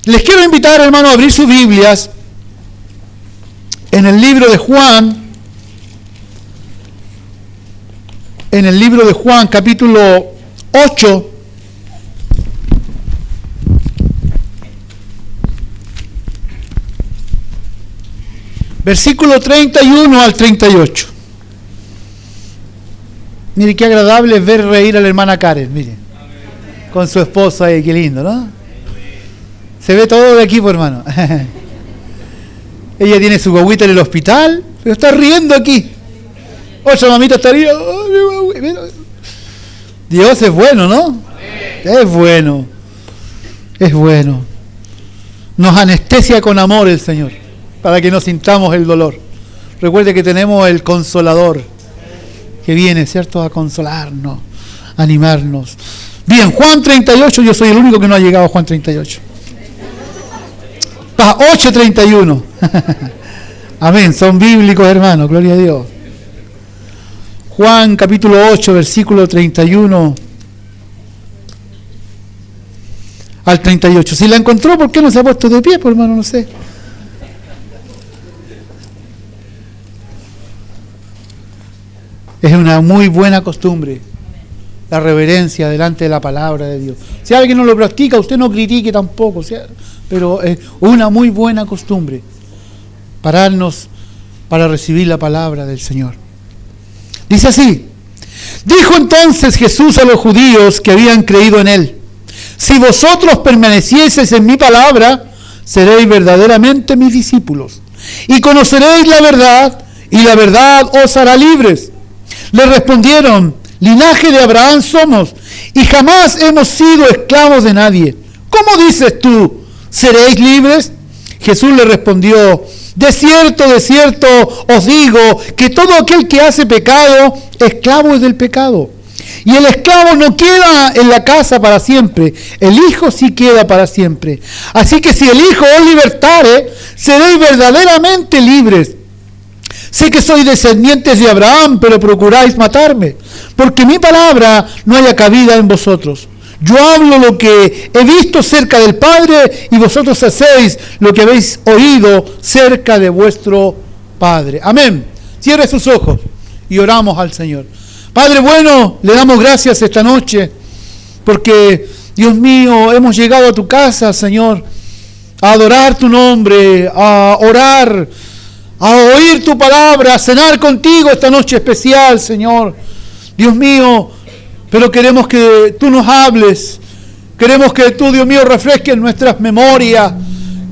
Les quiero invitar, hermano, a abrir sus Biblias en el libro de Juan, capítulo 8, versículo 31 al 38. Mire qué agradable es ver reír a la hermana Karen, mire, con su esposo ahí, qué lindo, ¿no? Se ve todo de aquí, pues, hermano. Ella tiene su guaguita en el hospital, pero está riendo aquí. Otra mamita está riendo. Dios es bueno, ¿no? Es bueno. Es bueno. Nos anestesia con amor el Señor, para que no sintamos el dolor. Recuerde que tenemos el Consolador, que viene, ¿cierto?, a consolarnos, a animarnos. Bien, Juan 38, yo soy el único que no ha llegado a Juan 38. 8:31. Amén, son bíblicos, hermanos, gloria a Dios. Juan capítulo 8, versículo 31 al 38. Si la encontró, ¿por qué no se ha puesto de pie, pues, hermano? No sé. Es una muy buena costumbre la reverencia delante de la palabra de Dios. Si alguien no lo practica, usted no critique tampoco, pero es una muy buena costumbre pararnos para recibir la palabra del Señor. Dice así: dijo entonces Jesús a los judíos que habían creído en él: si vosotros permanecieseis en mi palabra, seréis verdaderamente mis discípulos, y conoceréis la verdad, y la verdad os hará libres. Le respondieron: linaje de Abraham somos, y jamás hemos sido esclavos de nadie. ¿Cómo dices tú, seréis libres? Jesús le respondió: de cierto os digo, que todo aquel que hace pecado, esclavo es del pecado. Y el esclavo no queda en la casa para siempre, el Hijo sí queda para siempre. Así que si el Hijo os libertare, seréis verdaderamente libres. Sé que sois descendientes de Abraham, pero procuráis matarme, porque mi palabra no haya cabida en vosotros. Yo hablo lo que he visto cerca del Padre, y vosotros hacéis lo que habéis oído cerca de vuestro Padre. Amén. Cierre sus ojos y oramos al Señor. Padre bueno, le damos gracias esta noche, porque, Dios mío, hemos llegado a tu casa, Señor, a adorar tu nombre, a orar, a oír tu palabra, a cenar contigo esta noche especial, Señor. Dios mío, pero queremos que tú nos hables. Queremos que tú, Dios mío, refresques nuestras memorias.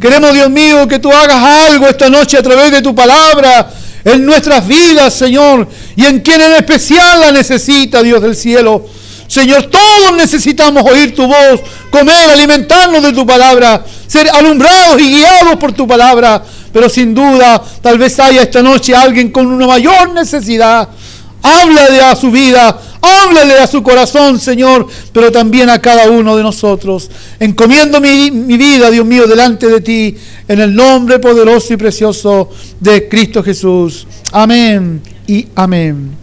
Queremos, Dios mío, que tú hagas algo esta noche a través de tu palabra en nuestras vidas, Señor, y en quien en especial la necesita, Dios del cielo. Señor, todos necesitamos oír tu voz, comer, alimentarnos de tu palabra, ser alumbrados y guiados por tu palabra. Pero sin duda, tal vez haya esta noche alguien con una mayor necesidad. Háblale a su vida, háblale a su corazón, Señor, pero también a cada uno de nosotros. Encomiendo mi vida, Dios mío, delante de ti, en el nombre poderoso y precioso de Cristo Jesús. Amén y amén.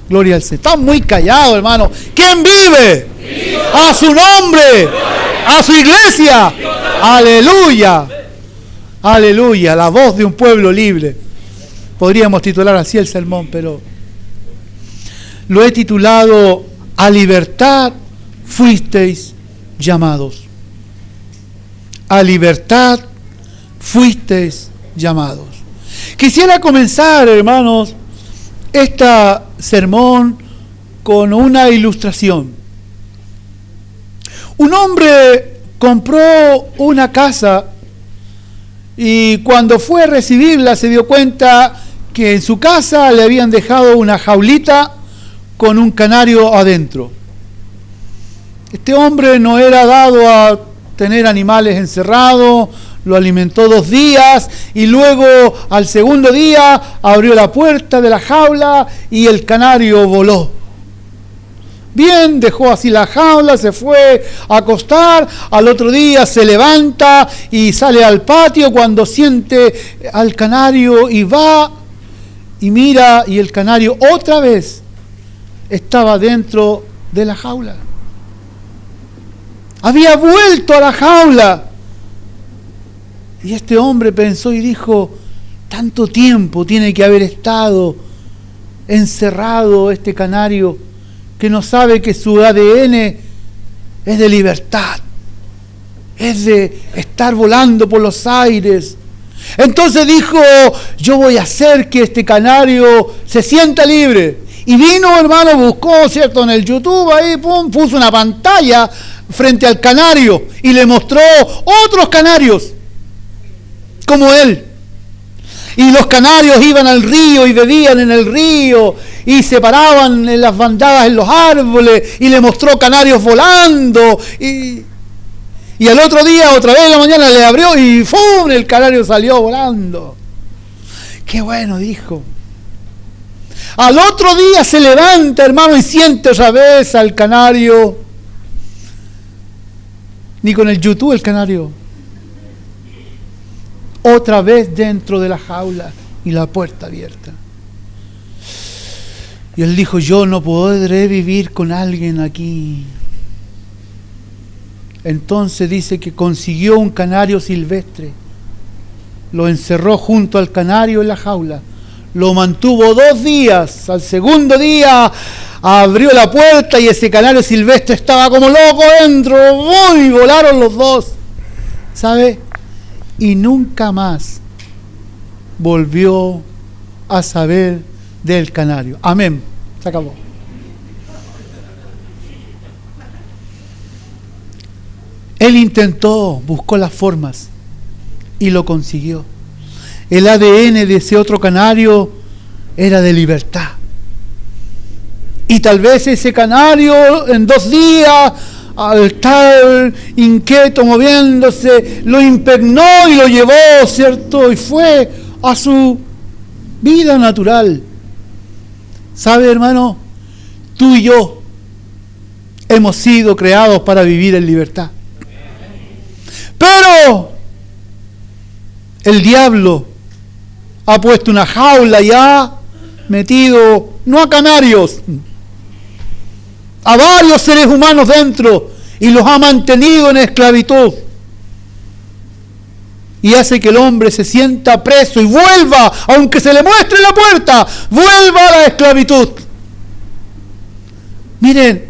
Gloria al Señor. Están muy callados, hermano. ¿Quién vive? Dios. A su nombre. A su iglesia. Aleluya. Aleluya. La voz de un pueblo libre. Podríamos titular así el sermón, pero lo he titulado: a libertad fuisteis llamados. A libertad fuisteis llamados. Quisiera comenzar, hermanos, este sermón con una ilustración. Un hombre compró una casa y cuando fue a recibirla se dio cuenta que en su casa le habían dejado una jaulita con un canario adentro. Este hombre no era dado a tener animales encerrados, lo alimentó 2 días y luego al segundo día abrió la puerta de la jaula y el canario voló. Bien, dejó así la jaula, se fue a acostar, al otro día se levanta y sale al patio cuando siente al canario y va y mira, y el canario otra vez estaba dentro de la jaula. Había vuelto a la jaula. Y este hombre pensó y dijo, tanto tiempo tiene que haber estado encerrado este canario que no sabe que su ADN es de libertad, es de estar volando por los aires. Entonces dijo, yo voy a hacer que este canario se sienta libre. Y vino, hermano, buscó, ¿cierto?, en el YouTube, ahí, pum, puso una pantalla frente al canario y le mostró otros canarios como él. Y los canarios iban al río y bebían en el río y se paraban en las bandadas en los árboles y le mostró canarios volando y al otro día, otra vez en la mañana, le abrió y ¡fum!, el canario salió volando. ¡Qué bueno!, dijo. Al otro día se levanta, hermano, y siente otra vez al canario. Ni con el YouTube el canario. Otra vez dentro de la jaula y la puerta abierta. Y él dijo, yo no podré vivir con alguien aquí. Entonces dice que consiguió un canario silvestre, lo encerró junto al canario en la jaula, lo mantuvo 2 días, al segundo día abrió la puerta y ese canario silvestre estaba como loco dentro, y volaron los dos, ¿sabe? Y nunca más volvió a saber del canario. Amén, se acabó. Él intentó, buscó las formas y lo consiguió. El ADN de ese otro canario era de libertad. Y tal vez ese canario en 2 días, al estar inquieto, moviéndose, lo impregnó y lo llevó, ¿cierto? Y fue a su vida natural. ¿Sabe, hermano? Tú y yo hemos sido creados para vivir en libertad. Pero el diablo ha puesto una jaula y ha metido, no a canarios, a varios seres humanos dentro y los ha mantenido en esclavitud. Y hace que el hombre se sienta preso y vuelva, aunque se le muestre la puerta, vuelva a la esclavitud. Miren,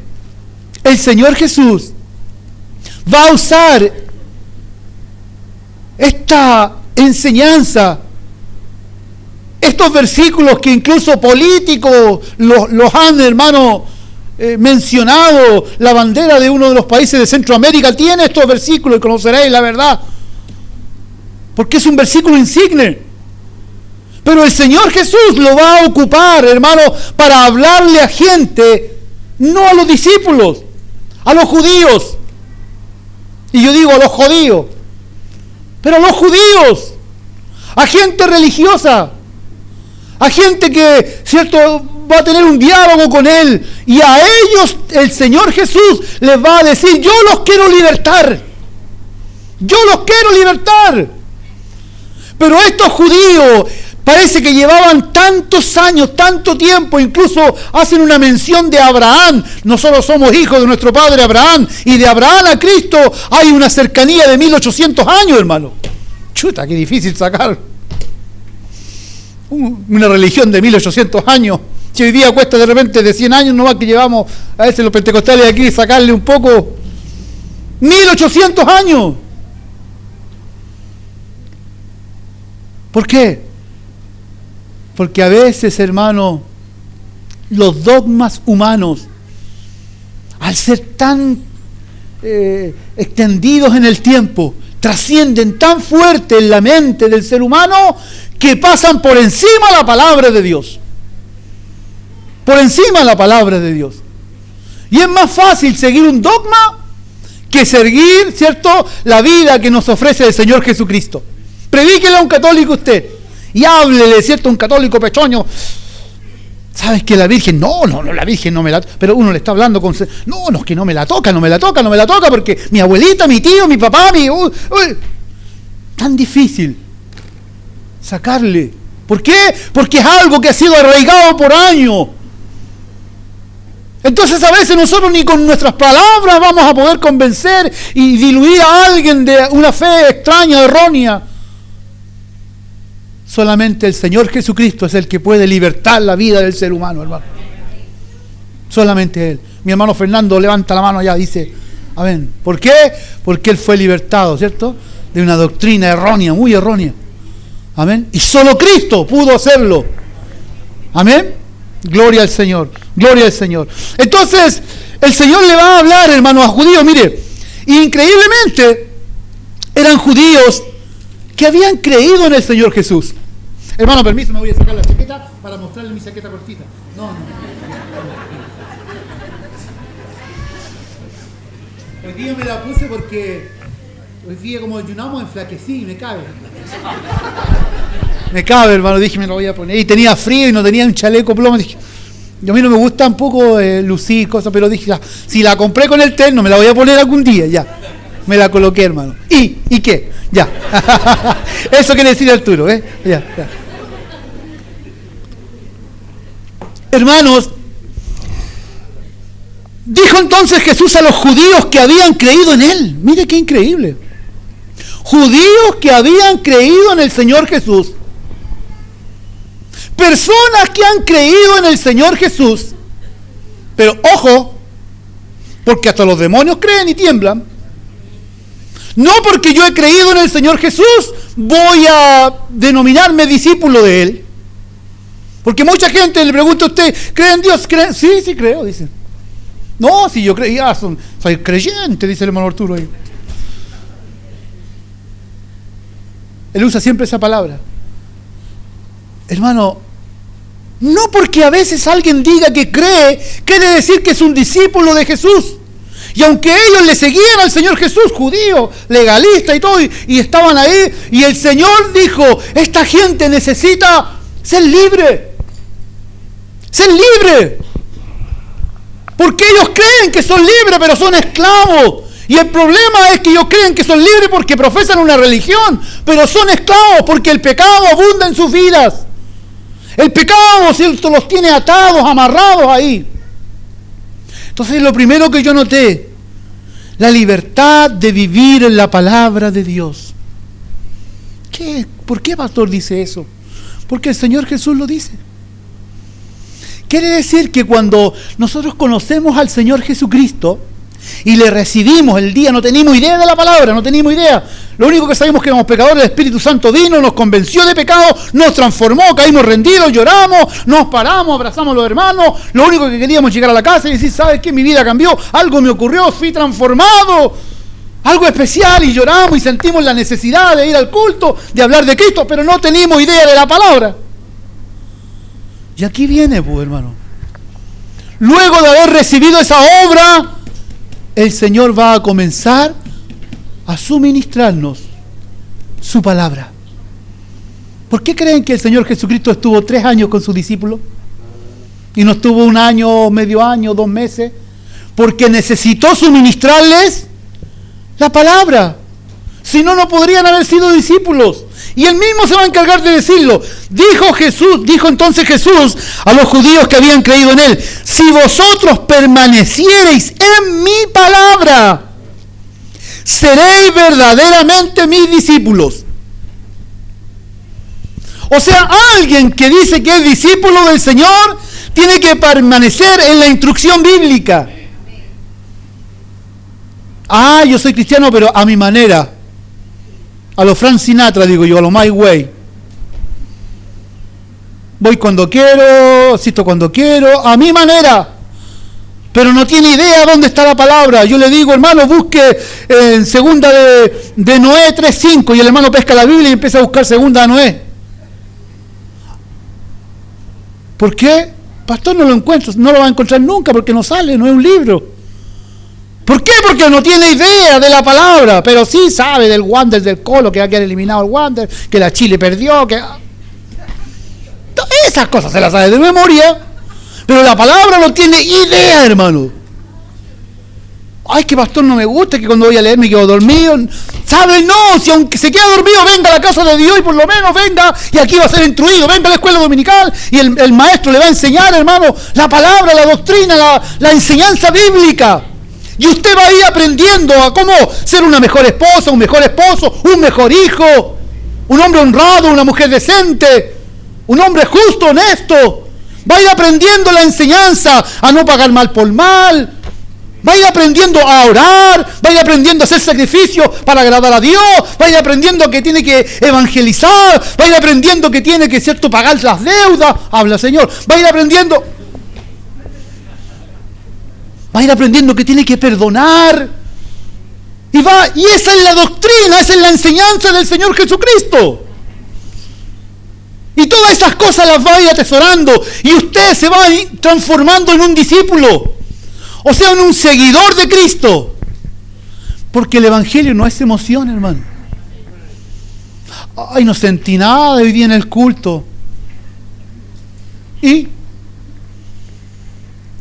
el Señor Jesús va a usar esta enseñanza, estos versículos que incluso políticos los han, hermano, mencionado. La bandera de uno de los países de Centroamérica tiene estos versículos y conoceréis la verdad, porque es un versículo insigne. Pero el Señor Jesús lo va a ocupar, hermano, para hablarle a gente, no a los discípulos, a los judíos. Y yo digo a los judíos, pero a los judíos, a gente religiosa, a gente que, ¿cierto?, va a tener un diálogo con Él. Y a ellos el Señor Jesús les va a decir, yo los quiero libertar. Yo los quiero libertar. Pero estos judíos parece que llevaban tantos años, tanto tiempo, incluso hacen una mención de Abraham. Nosotros somos hijos de nuestro padre Abraham, y de Abraham a Cristo hay una cercanía de 1800 años, hermano. Chuta, qué difícil sacar una religión de 1800 años. Si hoy día cuesta de repente de 100 años nomás que llevamos a veces los pentecostales de aquí, sacarle un poco. 1800 años. ¿Por qué? Porque a veces, hermano, los dogmas humanos, al ser tan extendidos en el tiempo, trascienden tan fuerte en la mente del ser humano que pasan por encima de la palabra de Dios. Por encima de la palabra de Dios. Y es más fácil seguir un dogma que seguir, ¿cierto?, la vida que nos ofrece el Señor Jesucristo. Predíquele a un católico usted y háblele, ¿cierto?, a un católico pechoño. ¿Sabes que la Virgen? No, la Virgen no me la... Pero uno le está hablando con... No, es que no me la toca, porque mi abuelita, mi tío, mi papá, tan difícil sacarle. ¿Por qué? Porque es algo que ha sido arraigado por años. Entonces a veces nosotros ni con nuestras palabras vamos a poder convencer y diluir a alguien de una fe extraña, errónea. Solamente el Señor Jesucristo es el que puede libertar la vida del ser humano, hermano. Solamente Él. Mi hermano Fernando levanta la mano allá, dice, amén. ¿Por qué? Porque Él fue libertado, ¿cierto? De una doctrina errónea, muy errónea. Amén. Y solo Cristo pudo hacerlo. Amén. Gloria al Señor. Gloria al Señor. Entonces, el Señor le va a hablar, hermano, a judíos. Mire, increíblemente, eran judíos que habían creído en el Señor Jesús. Hermano, permiso, me voy a sacar la chaqueta para mostrarle mi chaqueta cortita. No. Hoy día me la puse porque hoy día como ayunamos enflaquecí y me cabe. Me cabe, hermano, dije me lo voy a poner. Y tenía frío y no tenía un chaleco plomo. Dije, a mí no me gusta un poco lucir cosas, pero dije, si la compré con el terno, me la voy a poner algún día, ya. Me la coloqué, hermano. ¿Y qué? Ya. Eso quiere decir Arturo, ¿eh? Ya. Hermanos, dijo entonces Jesús a los judíos que habían creído en Él. Mire qué increíble. Judíos que habían creído en el Señor Jesús. Personas que han creído en el Señor Jesús. Pero ojo, porque hasta los demonios creen y tiemblan. No porque yo he creído en el Señor Jesús, voy a denominarme discípulo de Él. Porque mucha gente le pregunta a usted, ¿cree en Dios? Sí, creo, dice. No, si yo creía, soy creyente, dice el hermano Arturo ahí. Él usa siempre esa palabra. Hermano, no porque a veces alguien diga que cree, quiere decir que es un discípulo de Jesús. Y aunque ellos le seguían al Señor Jesús, judío, legalista y todo, y estaban ahí, y el Señor dijo, esta gente necesita ser libre. Ser libre. Porque ellos creen que son libres, pero son esclavos. Y el problema es que ellos creen que son libres porque profesan una religión, pero son esclavos porque el pecado abunda en sus vidas. El pecado, ¿cierto?, los tiene atados, amarrados ahí. Entonces, lo primero que yo noté, la libertad de vivir en la palabra de Dios. ¿Por qué, pastor, dice eso? Porque el Señor Jesús lo dice. Quiere decir que cuando nosotros conocemos al Señor Jesucristo y le recibimos el día, no teníamos idea de la palabra, no teníamos idea. Lo único que sabemos que éramos pecadores, el Espíritu Santo vino, nos convenció de pecado, nos transformó, caímos rendidos, lloramos, nos paramos, abrazamos a los hermanos. Lo único que queríamos llegar a la casa y decir, ¿sabes qué? Mi vida cambió, algo me ocurrió, fui transformado, algo especial, y lloramos y sentimos la necesidad de ir al culto, de hablar de Cristo, pero no teníamos idea de la palabra. Y aquí viene, pues, hermano. Luego de haber recibido esa obra, el Señor va a comenzar a suministrarnos su palabra. ¿Por qué creen que el Señor Jesucristo estuvo 3 años con sus discípulos? Y no estuvo 1 año, medio año, 2 meses. Porque necesitó suministrarles la palabra. Si no, no podrían haber sido discípulos. Y él mismo se va a encargar de decirlo. Dijo entonces Jesús a los judíos que habían creído en él: si vosotros permaneciereis en mi palabra, seréis verdaderamente mis discípulos. O sea, alguien que dice que es discípulo del Señor tiene que permanecer en la instrucción bíblica. Yo soy cristiano, pero a mi manera. A lo Frank Sinatra, digo yo, a lo My Way. Voy cuando quiero, asisto cuando quiero, a mi manera. Pero no tiene idea dónde está la palabra. Yo le digo, hermano, busque en segunda de Noé 3:5, y el hermano pesca la Biblia y empieza a buscar segunda de Noé. ¿Por qué? Pastor, no lo encuentro. No lo va a encontrar nunca porque no sale, no es un libro. ¿Por qué? Porque no tiene idea de la palabra, pero sí sabe del Wander, del Colo, que va a quedar eliminado el Wander, que la Chile perdió, que... Esas cosas se las sabe de memoria, pero la palabra no tiene idea, hermano. Ay, que pastor, no me gusta, que cuando voy a leer me quedo dormido. ¿Sabe? No, si aunque se queda dormido, venga a la casa de Dios y por lo menos venga, y aquí va a ser instruido. Venga a la escuela dominical y el maestro le va a enseñar, hermano, la palabra, la doctrina, la enseñanza bíblica. Y usted va a ir aprendiendo a cómo ser una mejor esposa, un mejor esposo, un mejor hijo. un hombre honrado, una mujer decente, un hombre justo, honesto. Va a ir aprendiendo la enseñanza a no pagar mal por mal. Va a ir aprendiendo a orar, va a ir aprendiendo a hacer sacrificios para agradar a Dios, va a ir aprendiendo que tiene que evangelizar, va a ir aprendiendo que tiene que, ¿cierto?, pagar las deudas. Habla, Señor. Va a ir aprendiendo que tiene que perdonar. Y esa es la doctrina, esa es la enseñanza del Señor Jesucristo. Y todas esas cosas las va a ir atesorando. Y usted se va a ir transformando en un discípulo. O sea, en un seguidor de Cristo. Porque el Evangelio no es emoción, hermano. Ay, no sentí nada hoy día en el culto. ¿Y?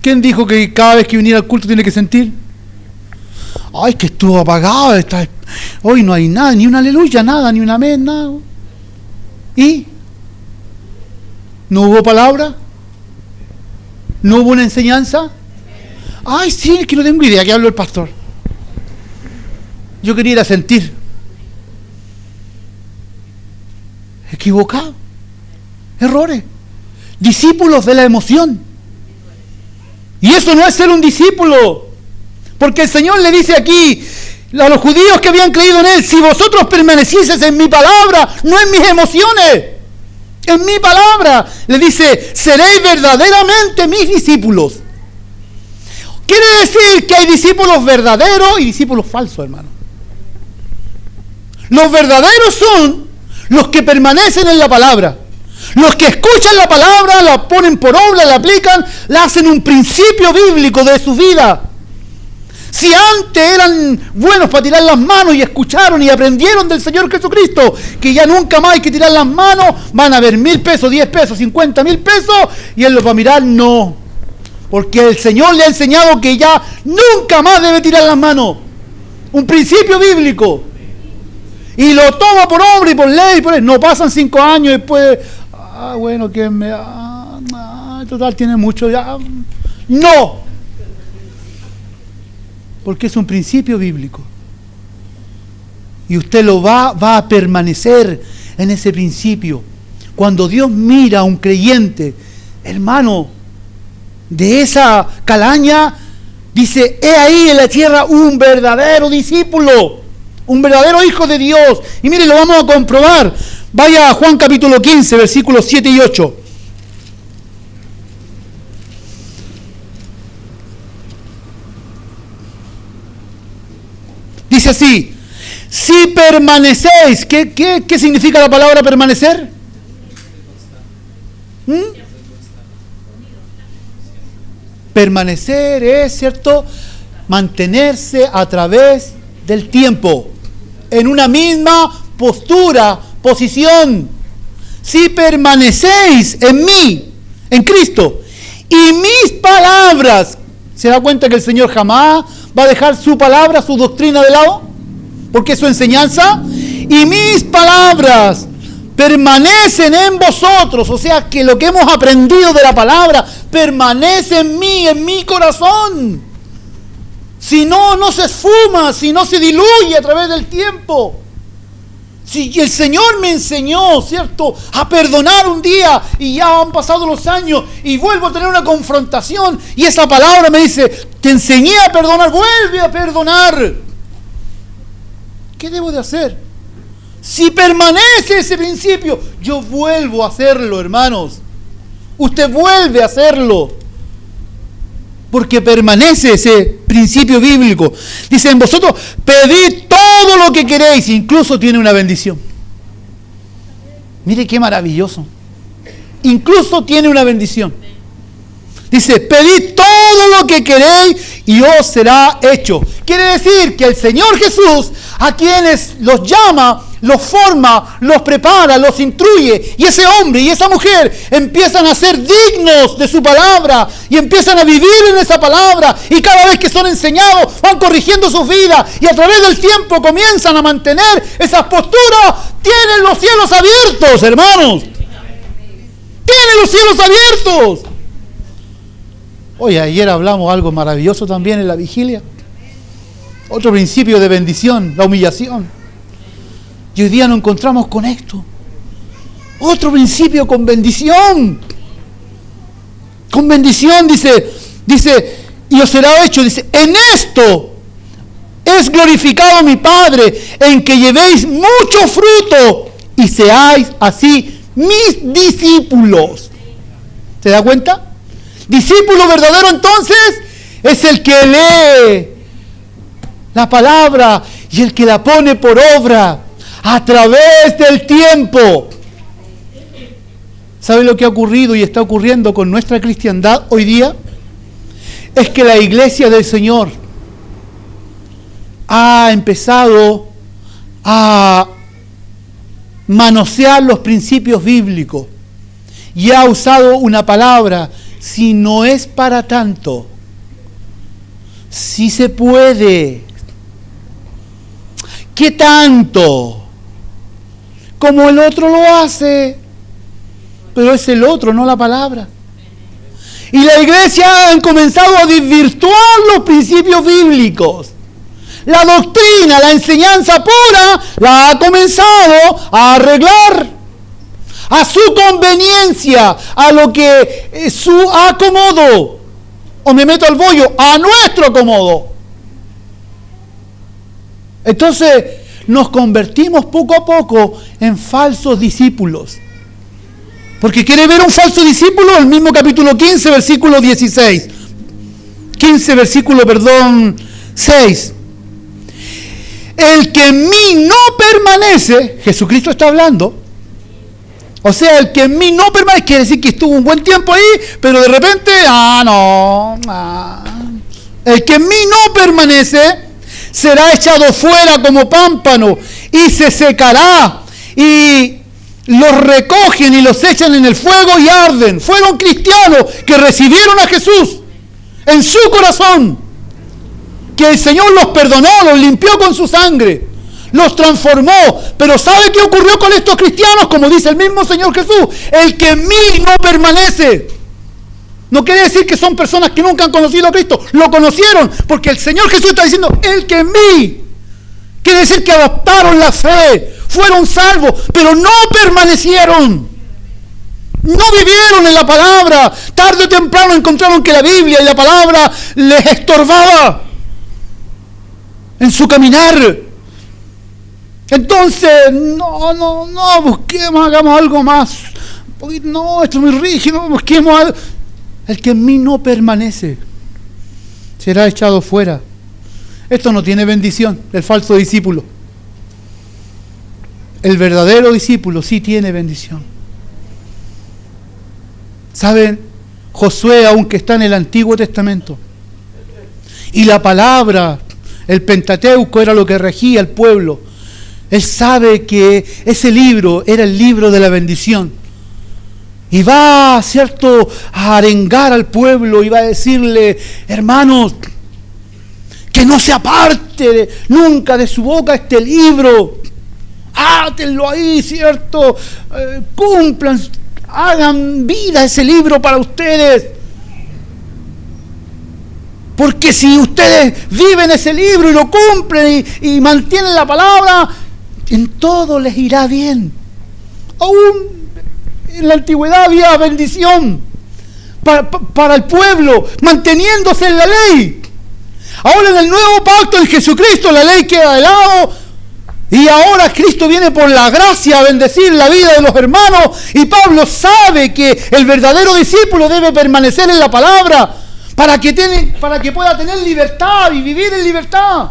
¿Quién dijo que cada vez que viniera al culto tiene que sentir? Ay, que estuvo apagado. Hoy no hay nada, ni un aleluya, nada, ni un amén, nada. ¿Y? ¿No hubo palabra? ¿No hubo una enseñanza? Ay, sí, es que no tengo idea que habló el pastor. Yo quería ir a sentir. Equivocado. Errores. Discípulos de la emoción. Y eso no es ser un discípulo. Porque el Señor le dice aquí a los judíos que habían creído en Él: si vosotros permanecieseis en mi palabra, no en mis emociones, en mi palabra, le dice, seréis verdaderamente mis discípulos. Quiere decir que hay discípulos verdaderos y discípulos falsos, hermano. Los verdaderos son los que permanecen en la palabra. Los que escuchan la palabra, la ponen por obra, la aplican, la hacen un principio bíblico de su vida. Si antes eran buenos para tirar las manos y escucharon y aprendieron del Señor Jesucristo que ya nunca más hay que tirar las manos, van a ver 1,000 pesos, 10 pesos, 50,000 pesos, y Él los va a mirar, no. Porque el Señor le ha enseñado que ya nunca más debe tirar las manos. Un principio bíblico. Y lo toma por obra y por ley. No pasan 5 años después. Bueno, que total, tiene mucho ya. No. Porque es un principio bíblico. Y usted va a permanecer en ese principio. Cuando Dios mira a un creyente, hermano, de esa calaña, dice, he ahí en la tierra un verdadero discípulo, un verdadero hijo de Dios. Y mire, lo vamos a comprobar. Vaya a Juan capítulo 15, versículos 7 y 8. Dice así: si permanecéis, ¿qué significa la palabra permanecer? Permanecer es, ¿cierto?, mantenerse a través del tiempo, en una misma postura, posición. Si permanecéis en mí, en Cristo, y mis palabras, ¿se da cuenta que el Señor jamás va a dejar su palabra, su doctrina de lado? Porque es su enseñanza. Y mis palabras permanecen en vosotros, o sea que lo que hemos aprendido de la palabra permanece en mí, en mi corazón. Si no, no se esfuma, si no se diluye a través del tiempo. Si el Señor me enseñó, ¿cierto?, a perdonar un día y ya han pasado los años y vuelvo a tener una confrontación y esa palabra me dice, te enseñé a perdonar, vuelve a perdonar. ¿Qué debo de hacer? Si permanece ese principio, yo vuelvo a hacerlo, hermanos. Usted vuelve a hacerlo. Porque permanece ese principio bíblico. Dicen, vosotros pedid todo lo que queréis, incluso tiene una bendición. Mire qué maravilloso. Incluso tiene una bendición. Dice, pedid todo lo que queréis y os será hecho. Quiere decir que el Señor Jesús, a quienes los llama, los forma, los prepara, los instruye, y ese hombre y esa mujer empiezan a ser dignos de su palabra y empiezan a vivir en esa palabra, y cada vez que son enseñados van corrigiendo sus vidas y a través del tiempo comienzan a mantener esas posturas. Tienen los cielos abiertos, hermanos. Tienen los cielos abiertos. Oye, ayer hablamos algo maravilloso también en la vigilia. Otro principio de bendición, la humillación. Y hoy día nos encontramos con esto. Otro principio con bendición. Con bendición, dice, y os será hecho, dice, en esto es glorificado mi Padre, en que llevéis mucho fruto y seáis así mis discípulos. ¿Se da cuenta? Discípulo verdadero entonces es el que lee la palabra y el que la pone por obra a través del tiempo. ¿Sabe lo que ha ocurrido y está ocurriendo con nuestra cristiandad hoy día? Es que la iglesia del Señor ha empezado a manosear los principios bíblicos y ha usado una palabra, si no es para tanto, si se puede, ¿qué tanto? Como el otro lo hace, pero es el otro, no la palabra. Y la iglesia ha comenzado a desvirtuar los principios bíblicos. La doctrina, la enseñanza pura, la ha comenzado a arreglar a su conveniencia, a lo que su acomodo. O me meto al bollo, a nuestro acomodo. Entonces nos convertimos poco a poco en falsos discípulos. Porque quiere ver un falso discípulo, el mismo capítulo 15, versículo 16. 15, versículo, 6. El que en mí no permanece, Jesucristo está hablando, o sea, el que en mí no permanece, quiere decir que estuvo un buen tiempo ahí, pero de repente, el que en mí no permanece, será echado fuera como pámpano, y se secará, y los recogen y los echan en el fuego y arden. Fueron cristianos que recibieron a Jesús en su corazón, que el Señor los perdonó, los limpió con su sangre, los transformó. Pero ¿sabe qué ocurrió con estos cristianos? Como dice el mismo Señor Jesús, el que en mí no permanece. No quiere decir que son personas que nunca han conocido a Cristo, lo conocieron, porque el Señor Jesús está diciendo, el que en mí. Quiere decir que adoptaron la fe, fueron salvos, pero no permanecieron. No vivieron en la palabra. Tarde o temprano encontraron que la Biblia y la palabra les estorbaba en su caminar. Entonces, no, busquemos, hagamos algo más. No, esto es muy rígido, busquemos algo. El que en mí no permanece será echado fuera. Esto no tiene bendición, el falso discípulo. El verdadero discípulo sí tiene bendición. ¿Saben? Josué, aunque está en el Antiguo Testamento, y la palabra, el Pentateuco era lo que regía al pueblo, él sabe que ese libro era el libro de la bendición. Y va, ¿cierto?, a arengar al pueblo y va a decirle, hermanos, que no se aparte nunca de su boca este libro. Átenlo ahí, ¿cierto? Cumplan, hagan vida ese libro para ustedes. Porque si ustedes viven ese libro y lo cumplen y mantienen la palabra, en todo les irá bien. Aún en la antigüedad había bendición para el pueblo, manteniéndose en la ley. Ahora en el nuevo pacto en Jesucristo la ley queda de lado y ahora Cristo viene por la gracia a bendecir la vida de los hermanos, y Pablo sabe que el verdadero discípulo debe permanecer en la palabra para que pueda tener libertad y vivir en libertad.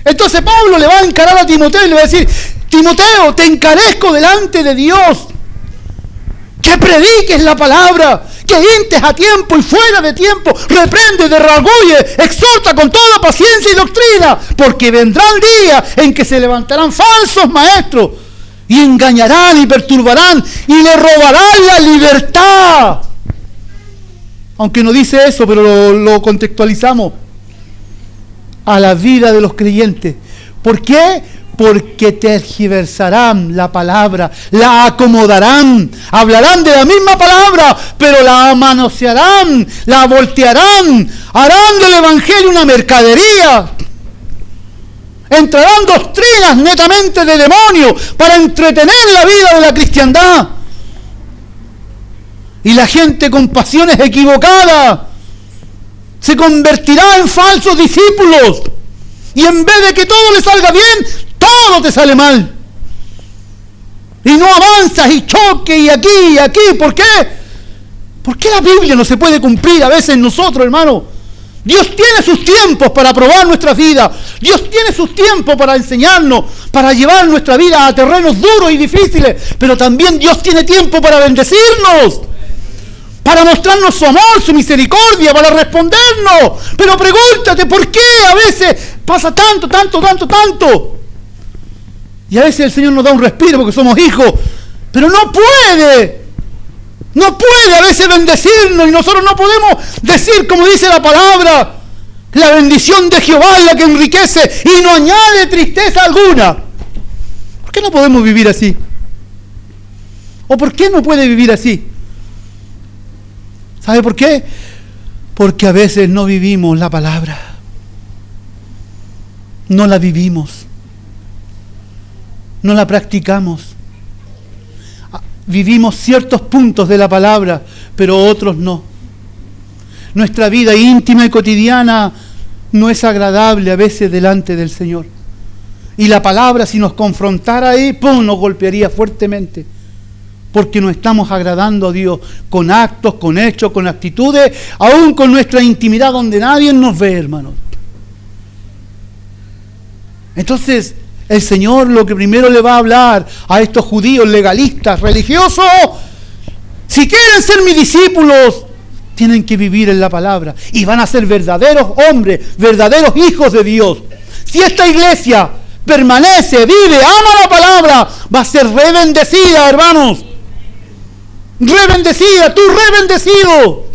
Entonces Pablo le va a encarar a Timoteo y le va a decir, Timoteo, te encarezco delante de Dios que prediques la palabra, que instes a tiempo y fuera de tiempo, reprende, derragulle, exhorta con toda paciencia y doctrina, porque vendrá el día en que se levantarán falsos maestros y engañarán y perturbarán y le robarán la libertad. Aunque no dice eso, pero lo contextualizamos a la vida de los creyentes. ¿Por qué? Porque tergiversarán la palabra, la acomodarán, hablarán de la misma palabra, pero la manosearán, la voltearán, harán del evangelio una mercadería. Entrarán doctrinas netamente de demonio para entretener la vida de la cristiandad. Y la gente con pasiones equivocadas se convertirá en falsos discípulos. Y en vez de que todo le salga bien, todo te sale mal. Y no avanzas y choque y aquí y aquí. ¿Por qué? ¿Por qué la Biblia no se puede cumplir a veces en nosotros, hermano? Dios tiene sus tiempos para probar nuestra vida. Dios tiene sus tiempos para enseñarnos, para llevar nuestra vida a terrenos duros y difíciles. Pero también Dios tiene tiempo para bendecirnos, para mostrarnos su amor, su misericordia, para respondernos. Pero pregúntate, ¿por qué a veces pasa tanto? Y a veces el Señor nos da un respiro porque somos hijos, pero no puede a veces bendecirnos, y nosotros no podemos decir, como dice la palabra, la bendición de Jehová es la que enriquece y no añade tristeza alguna. ¿Por qué no podemos vivir así? ¿O por qué no puede vivir así? ¿Sabe por qué? Porque a veces no vivimos la palabra. No la vivimos. No la practicamos. Vivimos ciertos puntos de la palabra, pero otros no. Nuestra vida íntima y cotidiana no es agradable a veces delante del Señor. Y la palabra, si nos confrontara ahí, ¡pum!, nos golpearía fuertemente. Porque no estamos agradando a Dios con actos, con hechos, con actitudes, aún con nuestra intimidad donde nadie nos ve, hermanos. Entonces, el Señor lo que primero le va a hablar a estos judíos legalistas, religiosos, si quieren ser mis discípulos, tienen que vivir en la palabra y van a ser verdaderos hombres, verdaderos hijos de Dios. Si esta iglesia permanece, vive, ama la palabra, va a ser rebendecida, hermanos. Rebendecida, tú rebendecido.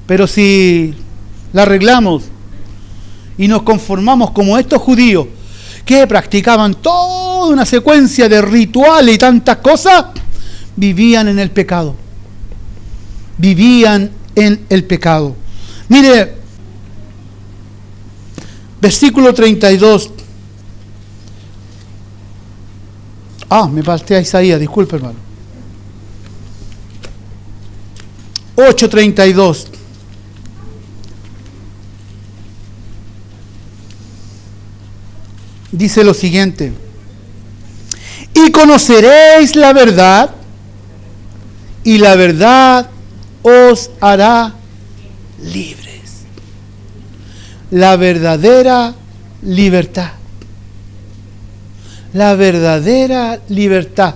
Pero si la arreglamos y nos conformamos como estos judíos que practicaban toda una secuencia de rituales y tantas cosas, vivían en el pecado. Vivían en el pecado. Mire, versículo 32. Me pasé a Isaías, disculpe, hermano. 8:32. Dice lo siguiente: y conoceréis la verdad, y la verdad os hará libres. La verdadera libertad. La verdadera libertad.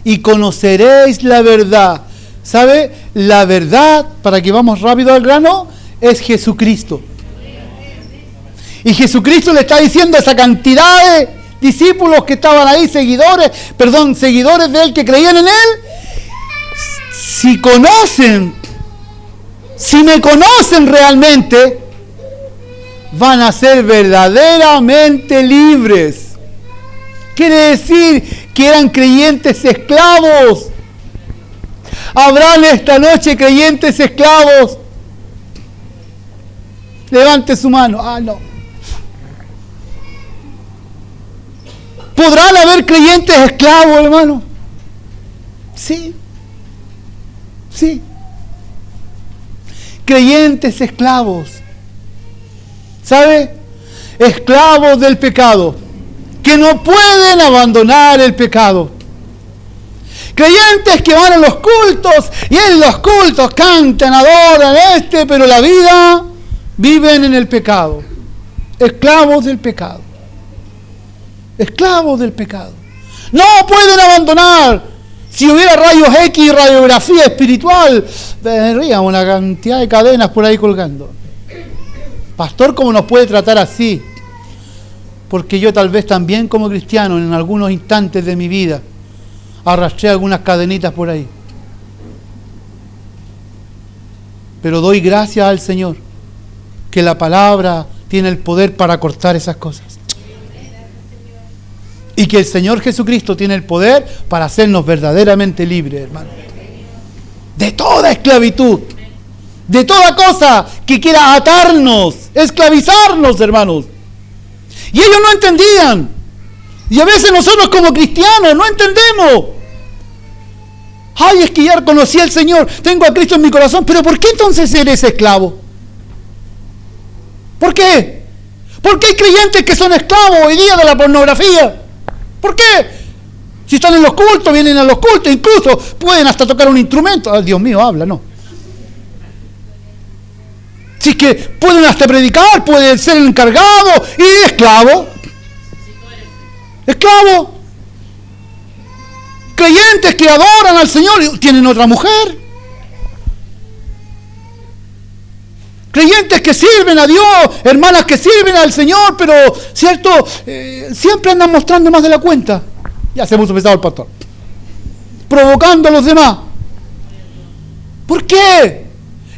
Y conoceréis la verdad. ¿Sabe? La verdad, para que vamos rápido al grano, es Jesucristo. Y Jesucristo le está diciendo a esa cantidad de discípulos que estaban ahí, seguidores de Él, que creían en Él: si me conocen realmente, van a ser verdaderamente libres. Quiere decir que eran creyentes esclavos. ¿Habrán esta noche creyentes esclavos? Levante su mano. No. ¿Podrán haber creyentes esclavos, hermano? Sí. Creyentes esclavos. ¿Sabe? Esclavos del pecado, que no pueden abandonar el pecado. Creyentes que van a los cultos y en los cultos cantan, adoran pero la vida viven en el pecado. Esclavos del pecado. Esclavos del pecado. No pueden abandonar. Si hubiera rayos X y radiografía espiritual, vería una cantidad de cadenas por ahí colgando. Pastor, ¿cómo nos puede tratar así? Porque yo tal vez también como cristiano en algunos instantes de mi vida arrastré algunas cadenitas por ahí. Pero doy gracias al Señor que la palabra tiene el poder para cortar esas cosas. Y que el Señor Jesucristo tiene el poder para hacernos verdaderamente libres, hermano. De toda esclavitud. De toda cosa que quiera atarnos, esclavizarnos, hermanos. Y ellos no entendían. Y a veces nosotros como cristianos no entendemos. Ay, es que ya conocí al Señor, tengo a Cristo en mi corazón, pero ¿por qué entonces eres esclavo? ¿Por qué? ¿Por qué hay creyentes que son esclavos hoy día de la pornografía? ¿Por qué? Si están en los cultos, vienen a los cultos, incluso pueden hasta tocar un instrumento. Oh, Dios mío, habla, no. Si es que pueden hasta predicar, pueden ser encargados y esclavo. Esclavo. Creyentes que adoran al Señor y tienen otra mujer. Creyentes que sirven a Dios, hermanas que sirven al Señor, pero, ¿cierto? Siempre andan mostrando más de la cuenta. Ya se puso pesado el pastor. Provocando a los demás. ¿Por qué?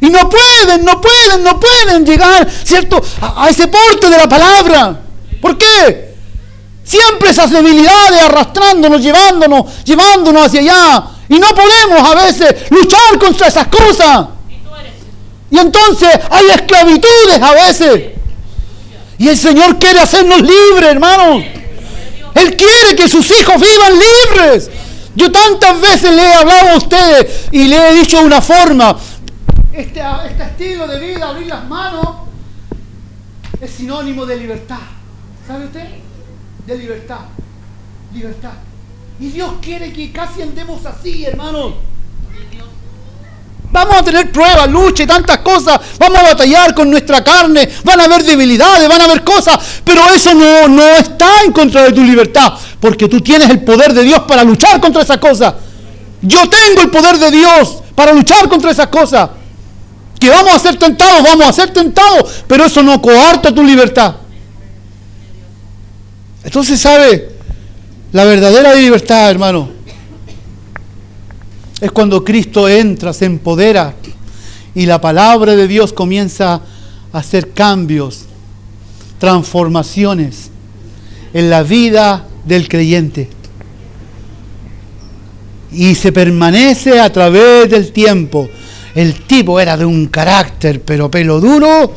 Y no pueden llegar, ¿cierto? A ese porte de la palabra. ¿Por qué? Siempre esas debilidades arrastrándonos, llevándonos hacia allá. Y no podemos a veces luchar contra esas cosas. Y entonces hay esclavitudes a veces. Y el Señor quiere hacernos libres, hermanos. Él quiere que sus hijos vivan libres. Yo tantas veces le he hablado a ustedes y le he dicho una forma. Este estilo de vida, abrir las manos, es sinónimo de libertad. ¿Sabe usted? De libertad. Libertad. Y Dios quiere que casi andemos así, hermanos. Vamos a tener pruebas, lucha y tantas cosas. Vamos a batallar con nuestra carne. Van a haber debilidades, van a haber cosas. Pero eso no está en contra de tu libertad. Porque tú tienes el poder de Dios para luchar contra esas cosas. Yo tengo el poder de Dios para luchar contra esas cosas. Que vamos a ser tentados. Pero eso no coarta tu libertad. Entonces, ¿sabe? La verdadera libertad, hermano, es cuando Cristo entra, se empodera y la palabra de Dios comienza a hacer cambios, transformaciones en la vida del creyente. Y se permanece a través del tiempo. El tipo era de un carácter, pero pelo duro.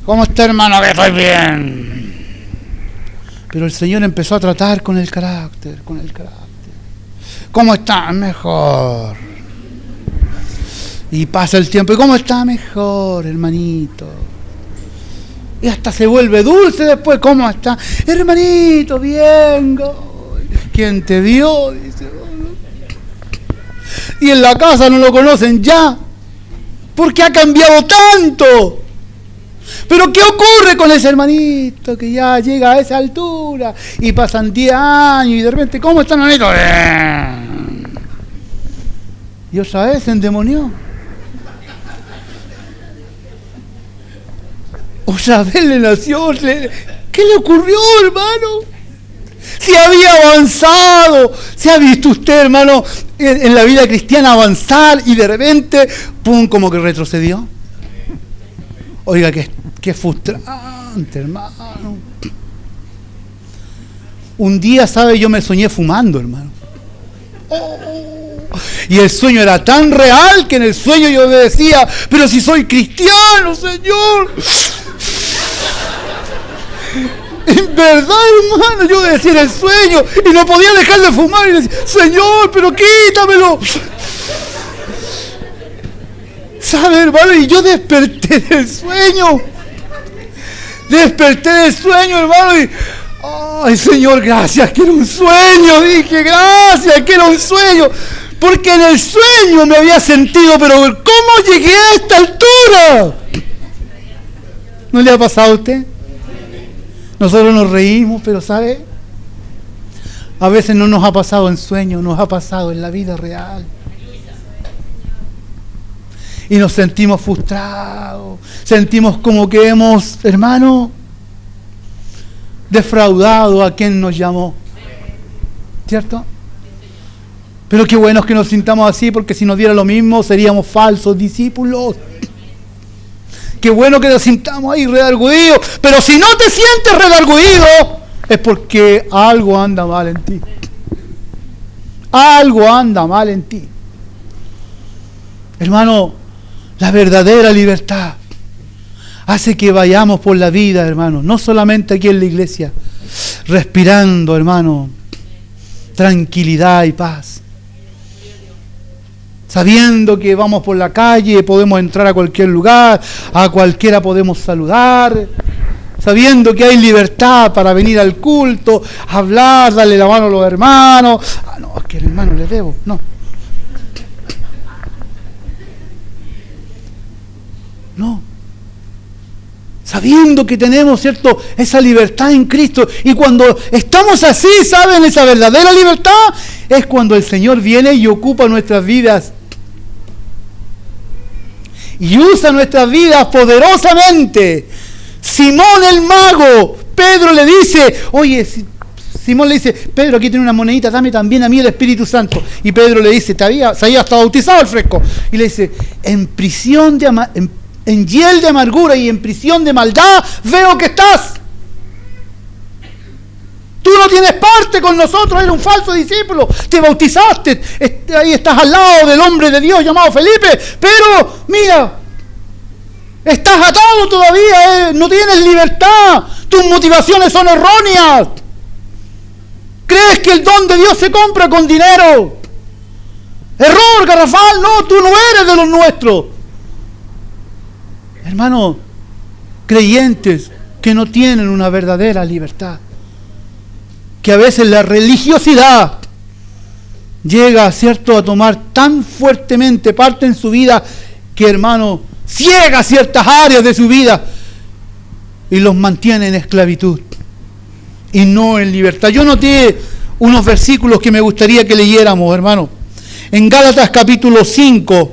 ¿Cómo está, hermano? Que estoy bien. Pero el Señor empezó a tratar con el carácter. ¿Cómo está? Mejor. Y pasa el tiempo. ¿Y cómo está? Mejor, hermanito. Y hasta se vuelve dulce después. ¿Cómo está? Hermanito, bien. ¿Quién te dio? Dice. Y en la casa no lo conocen ya. Porque ha cambiado tanto. Pero ¿qué ocurre con ese hermanito que ya llega a esa altura? Y pasan 10 años y de repente, ¿cómo está, hermanito? Y otra vez se endemonió. Otra vez le nació. ¿Qué le ocurrió, hermano? Si había avanzado. ¿Se ha visto usted, hermano, en la vida cristiana avanzar y de repente, pum, como que retrocedió? Oiga, qué frustrante, hermano. Un día, ¿sabe? Yo me soñé fumando, hermano. Y el sueño era tan real que en el sueño yo decía, pero si soy cristiano, Señor. En verdad, hermano, yo decía en el sueño y no podía dejar de fumar y decía, Señor, pero quítamelo. ¿Sabe, hermano? Y yo desperté del sueño. Hermano, y ay, Señor, gracias, que era un sueño. Dije, gracias, que era un sueño. Porque en el sueño me había sentido, pero ¿cómo llegué a esta altura? ¿No le ha pasado a usted? Nosotros nos reímos, pero ¿sabe? A veces no nos ha pasado en sueños, nos ha pasado en la vida real. Y nos sentimos frustrados, sentimos como que hemos, hermano, defraudado a quien nos llamó. ¿Cierto? Pero qué bueno es que nos sintamos así, porque si nos diera lo mismo seríamos falsos discípulos. Qué bueno que nos sintamos ahí redarguidos, pero si no te sientes redarguido es porque algo anda mal en ti. Algo anda mal en ti. Hermano, la verdadera libertad hace que vayamos por la vida, hermano, no solamente aquí en la iglesia, respirando, hermano, tranquilidad y paz. Sabiendo que vamos por la calle, podemos entrar a cualquier lugar, a cualquiera podemos saludar. Sabiendo que hay libertad para venir al culto, hablar, darle la mano a los hermanos. Ah, no, es que al hermano le debo, no. No. Sabiendo que tenemos, ¿cierto?, esa libertad en Cristo. Y cuando estamos así, ¿saben? Esa verdadera libertad es cuando el Señor viene y ocupa nuestras vidas. Y usa nuestras vidas poderosamente. Simón el mago, Pedro le dice, oye, Simón le dice, Pedro, aquí tiene una monedita, dame también a mí el Espíritu Santo. Y Pedro le dice, se había hasta bautizado el fresco. Y le dice, en prisión en hiel de amargura y en prisión de maldad veo que estás. Tú no tienes parte con nosotros, eres un falso discípulo, te bautizaste, ahí estás al lado del hombre de Dios llamado Felipe, pero mira, estás atado todavía, no tienes libertad, tus motivaciones son erróneas. ¿Crees que el don de Dios se compra con dinero? Error garrafal, no, tú no eres de los nuestros. Hermanos, creyentes que no tienen una verdadera libertad, que a veces la religiosidad llega, ¿cierto?, a tomar tan fuertemente parte en su vida que, hermano, ciega ciertas áreas de su vida y los mantiene en esclavitud y no en libertad. Yo noté unos versículos que me gustaría que leyéramos, hermano. En Gálatas capítulo 5,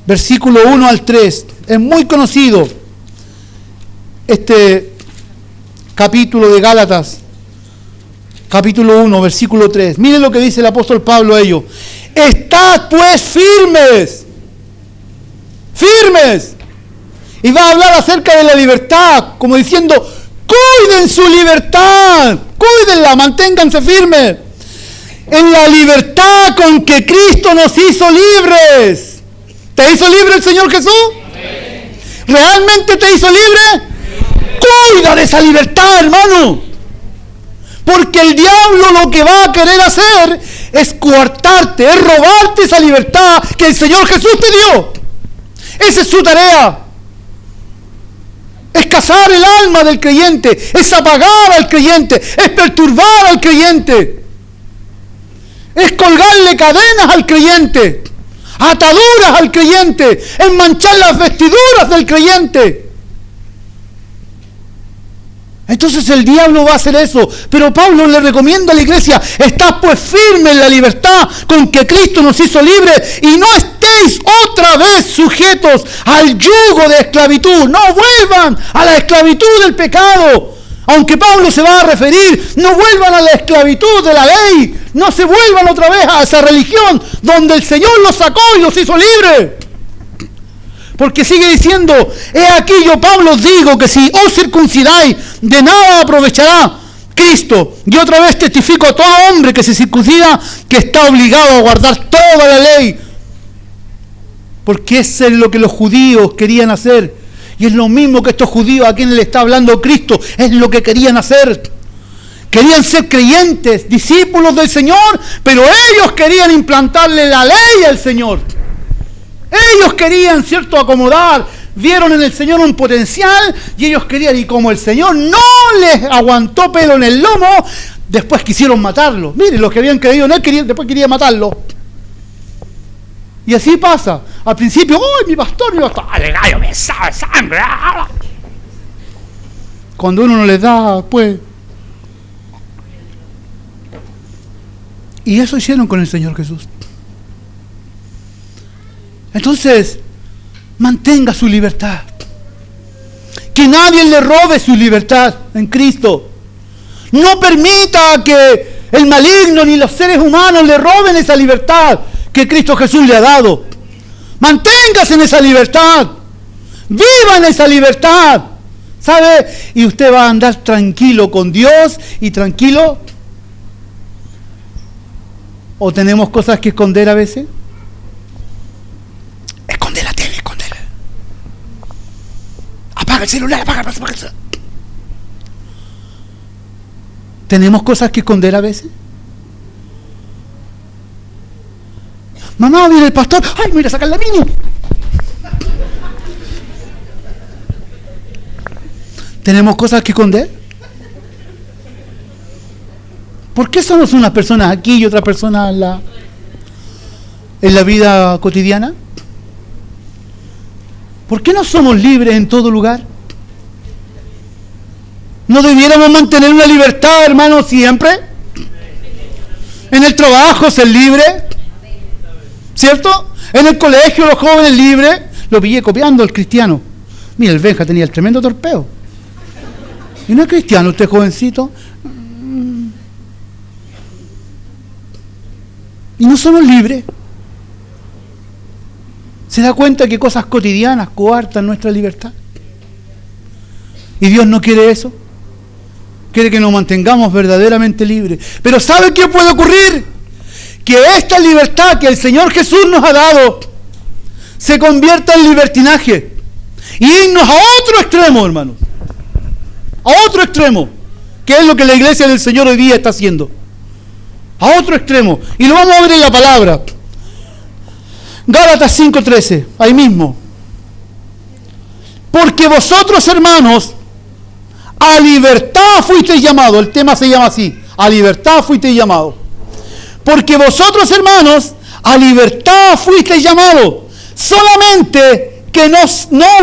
versículo 1 al 3. Es muy conocido este capítulo de Gálatas, capítulo 1, versículo 3. Miren lo que dice el apóstol Pablo a ellos. Estad pues firmes. Firmes. Y va a hablar acerca de la libertad, como diciendo, cuiden su libertad, cuídenla, manténganse firmes. En la libertad con que Cristo nos hizo libres. ¿Te hizo libre el Señor Jesús? ¿Realmente te hizo libre? Cuida de esa libertad, hermano. Porque el diablo lo que va a querer hacer es coartarte, es robarte esa libertad que el Señor Jesús te dio. Esa es su tarea. Es cazar el alma del creyente, es apagar al creyente, es perturbar al creyente, es colgarle cadenas al creyente, ataduras al creyente, es manchar las vestiduras del creyente. Entonces el diablo va a hacer eso, pero Pablo le recomienda a la iglesia, estad pues firme en la libertad con que Cristo nos hizo libres y no estéis otra vez sujetos al yugo de esclavitud, no vuelvan a la esclavitud del pecado. Aunque Pablo se va a referir, no vuelvan a la esclavitud de la ley, no se vuelvan otra vez a esa religión donde el Señor los sacó y los hizo libres. Porque sigue diciendo, he aquí yo Pablo os digo que si os circuncidáis, de nada aprovechará Cristo. Y otra vez testifico a todo hombre que se circuncida que está obligado a guardar toda la ley. Porque eso es lo que los judíos querían hacer. Y es lo mismo que estos judíos a quienes le está hablando Cristo, es lo que querían hacer. Querían ser creyentes, discípulos del Señor, pero ellos querían implantarle la ley al Señor. Ellos querían, ¿cierto?, acomodar, vieron en el Señor un potencial y ellos querían, y como el Señor no les aguantó pelo en el lomo, después quisieron matarlo. Miren, los que habían creído en él, después querían matarlo. Y así pasa. Al principio, ¡ay, mi pastor! ¡Ale, gallo, me sabe sangre! Cuando uno no les da, pues... Y eso hicieron con el Señor Jesús. Entonces, mantenga su libertad. Que nadie le robe su libertad en Cristo. No permita que el maligno ni los seres humanos le roben esa libertad que Cristo Jesús le ha dado. Manténgase en esa libertad. Viva en esa libertad. ¿Sabe? Y usted va a andar tranquilo con Dios y tranquilo. ¿O tenemos cosas que esconder a veces? Escóndela, escóndela. apaga el celular, apaga el celular. ¿Tenemos cosas que esconder a veces? Mamá, viene el pastor. ¡Ay, mira, sacar la mini! ¿Tenemos cosas que esconder? ¿Por qué somos unas personas aquí y otras personas en la vida cotidiana? ¿Por qué no somos libres en todo lugar? ¿No debiéramos mantener una libertad, hermano, siempre? En el trabajo ser libre, ¿cierto? En el colegio los jóvenes libres. Lo pillé copiando el cristiano. Mira, el Benja tenía el tremendo torpeo. ¿Y no es cristiano usted, jovencito? Y no somos libres. ¿Se da cuenta que cosas cotidianas coartan nuestra libertad? Y Dios no quiere eso. Quiere que nos mantengamos verdaderamente libres. Pero ¿sabe qué puede ocurrir? Que esta libertad que el Señor Jesús nos ha dado se convierta en libertinaje. Y irnos a otro extremo, hermanos. A otro extremo. Que es lo que la iglesia del Señor hoy día está haciendo. A otro extremo. Y lo vamos a ver en la palabra. Gálatas 5:13. Ahí mismo. Porque vosotros, hermanos, a libertad fuisteis llamados. El tema se llama así. A libertad fuisteis llamados. Porque vosotros, hermanos, a libertad fuisteis llamados. Solamente que no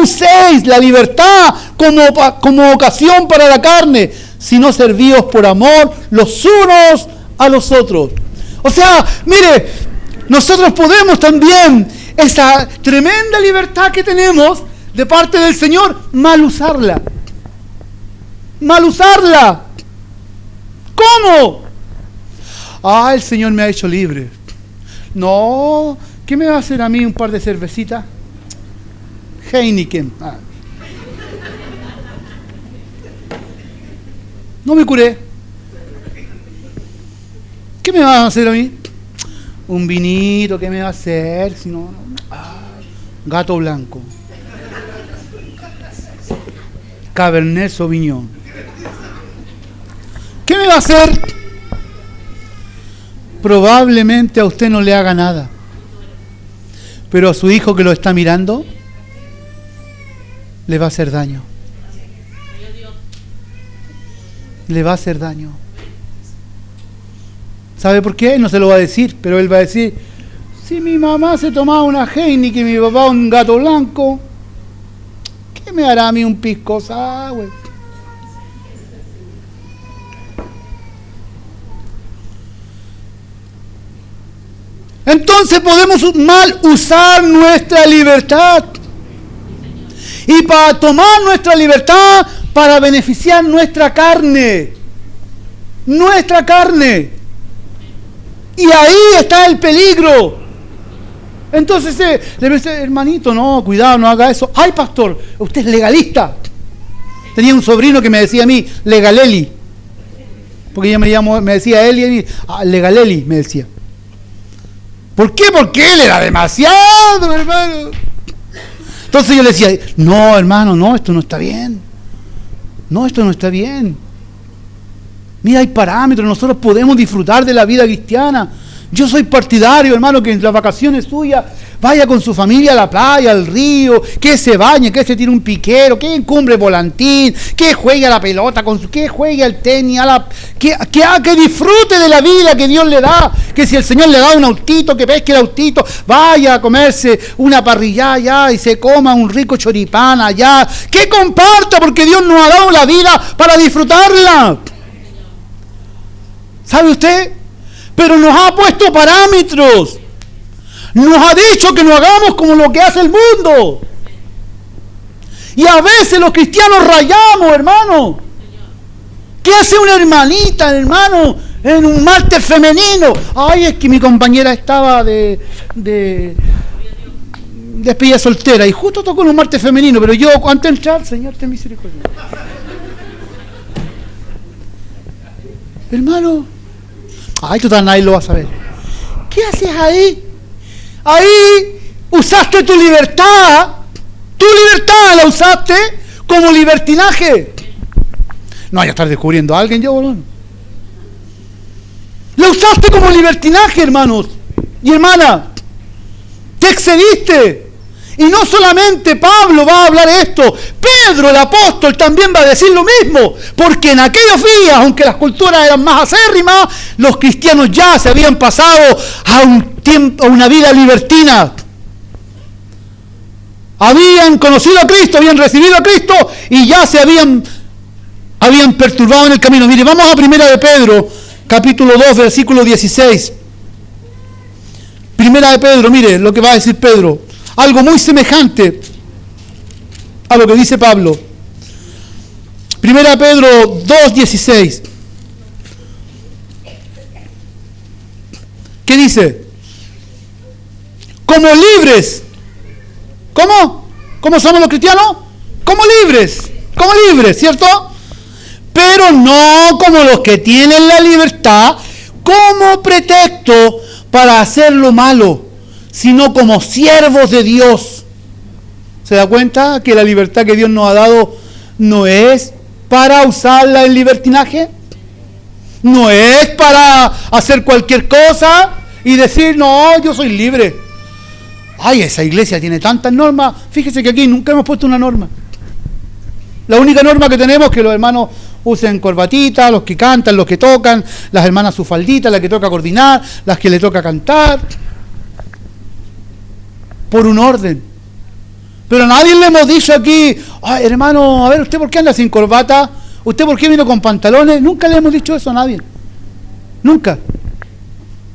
uséis la libertad como ocasión para la carne, sino servíos por amor los unos a los otros. O sea, mire, nosotros podemos también, esa tremenda libertad que tenemos de parte del Señor, mal usarla. Mal usarla. ¿Cómo? Ah, el Señor me ha hecho libre. No, ¿qué me va a hacer a mí un par de cervecitas? Heineken. Ah. No me curé. ¿Qué me va a hacer a mí? Un vinito, ¿qué me va a hacer? Si no, gato blanco. Cabernet Sauvignon. ¿Qué me va a hacer? Probablemente a usted no le haga nada. Pero a su hijo que lo está mirando, le va a hacer daño. Le va a hacer daño. ¿Sabe por qué? No se lo va a decir, pero él va a decir, si mi mamá se tomaba una Heineken y mi papá un gato blanco, ¿qué me hará a mí un pisco sour? Entonces podemos mal usar nuestra libertad. Y para tomar nuestra libertad para beneficiar nuestra carne. Nuestra carne. Y ahí está el peligro. Entonces le dice, hermanito, no, cuidado, no haga eso. Ay, pastor, usted es legalista. Tenía un sobrino que me decía a mí, legaleli. Porque ella me decía Eli, y a mí, legaleli, me decía. ¿Por qué? Porque él era demasiado, hermano. Entonces yo le decía, no, hermano, no, esto no está bien. No, esto no está bien. Mira, hay parámetros, nosotros podemos disfrutar de la vida cristiana. Yo soy partidario, hermano, que en las vacaciones suyas vaya con su familia a la playa, al río, que se bañe, que se tire un piquero, que encumbre volantín, que juegue a la pelota, que juegue al tenis, que disfrute de la vida que Dios le da, que si el Señor le da un autito, que pesque el autito, vaya a comerse una parrillada allá y se coma un rico choripán allá, que comparta, porque Dios nos ha dado la vida para disfrutarla. ¿Sabe usted? Pero nos ha puesto parámetros. Nos ha dicho que no hagamos como lo que hace el mundo. Y a veces los cristianos rayamos, hermano. ¿Qué hace una hermanita, hermano, en un martes femenino? Ay, es que mi compañera estaba de despedida soltera y justo tocó en un martes femenino, pero yo, antes de entrar, Señor, ten misericordia. Hermano, ay, total, nadie lo va a saber. ¿Qué haces ahí? Ahí usaste tu libertad la usaste como libertinaje. No vaya a estar descubriendo a alguien yo, hermano. Lo usaste como libertinaje, hermanos y hermanas. Te excediste. Y no solamente Pablo va a hablar esto, Pedro el apóstol también va a decir lo mismo, porque en aquellos días, aunque las culturas eran más acérrimas, los cristianos ya se habían pasado a una vida libertina. Habían conocido a Cristo, habían recibido a Cristo y ya se habían perturbado en el camino. Mire, vamos a 1 de Pedro, capítulo 2, versículo 16. 1 de Pedro, mire lo que va a decir Pedro. Algo muy semejante a lo que dice Pablo. 1 Pedro 2:16. ¿Qué dice? Como libres. ¿Cómo? ¿Cómo somos los cristianos? Como libres, ¿cierto? Pero no como los que tienen la libertad como pretexto para hacer lo malo, sino como siervos de Dios. ¿Se da cuenta que la libertad que Dios nos ha dado no es para usarla en libertinaje? No es para hacer cualquier cosa y decir, no, yo soy libre. Ay, esa iglesia tiene tantas normas. Fíjese que aquí nunca hemos puesto una norma. La única norma que tenemos es que los hermanos usen corbatita, los que cantan, los que tocan, las hermanas su faldita, la que toca coordinar, las que le toca cantar. Por un orden. Pero a nadie le hemos dicho aquí, ay, hermano, a ver, ¿usted por qué anda sin corbata? ¿Usted por qué vino con pantalones? Nunca le hemos dicho eso a nadie. Nunca.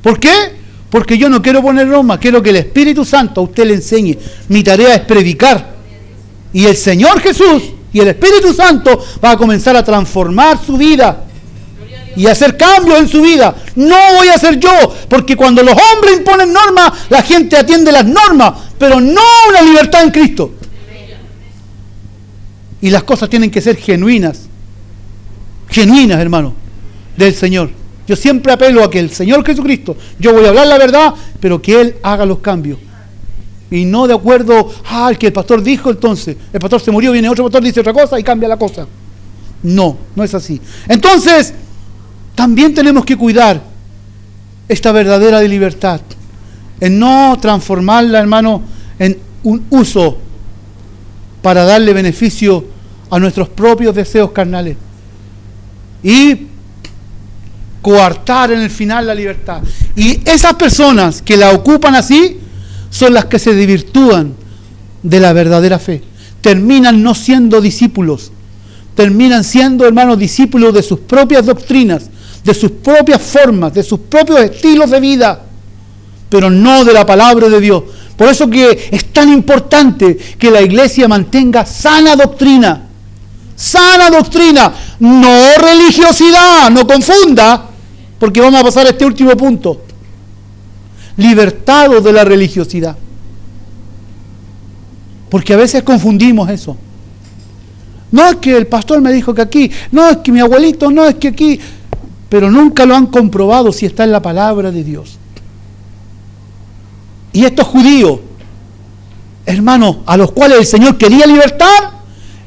¿Por qué? Porque yo no quiero poner normas, quiero que el Espíritu Santo a usted le enseñe. Mi tarea es predicar. Y el Señor Jesús y el Espíritu Santo va a comenzar a transformar su vida y hacer cambios en su vida. No voy a ser yo, porque cuando los hombres imponen normas, la gente atiende las normas, pero no una libertad en Cristo. Y las cosas tienen que ser genuinas, hermano, del Señor. Yo siempre apelo a que el Señor Jesucristo, yo voy a hablar la verdad, pero que Él haga los cambios. Y no de acuerdo, el que el pastor dijo, entonces, el pastor se murió, viene otro pastor, dice otra cosa y cambia la cosa. No, no es así. Entonces, también tenemos que cuidar esta verdadera de libertad, en no transformarla, hermano, en un uso para darle beneficio a nuestros propios deseos carnales y coartar en el final la libertad. Y esas personas que la ocupan así son las que se desvirtúan de la verdadera fe. Terminan no siendo discípulos, terminan siendo, hermanos, discípulos de sus propias doctrinas, de sus propias formas, de sus propios estilos de vida, pero no de la palabra de Dios. Por eso que es tan importante que la iglesia mantenga sana doctrina, no religiosidad, no confunda, porque vamos a pasar a este último punto. Libertados de la religiosidad, porque a veces confundimos eso. No es que el pastor me dijo que aquí, no es que mi abuelito, no es que aquí, pero nunca lo han comprobado si está en la palabra de Dios. Y estos judíos, hermanos, a los cuales el Señor quería libertar,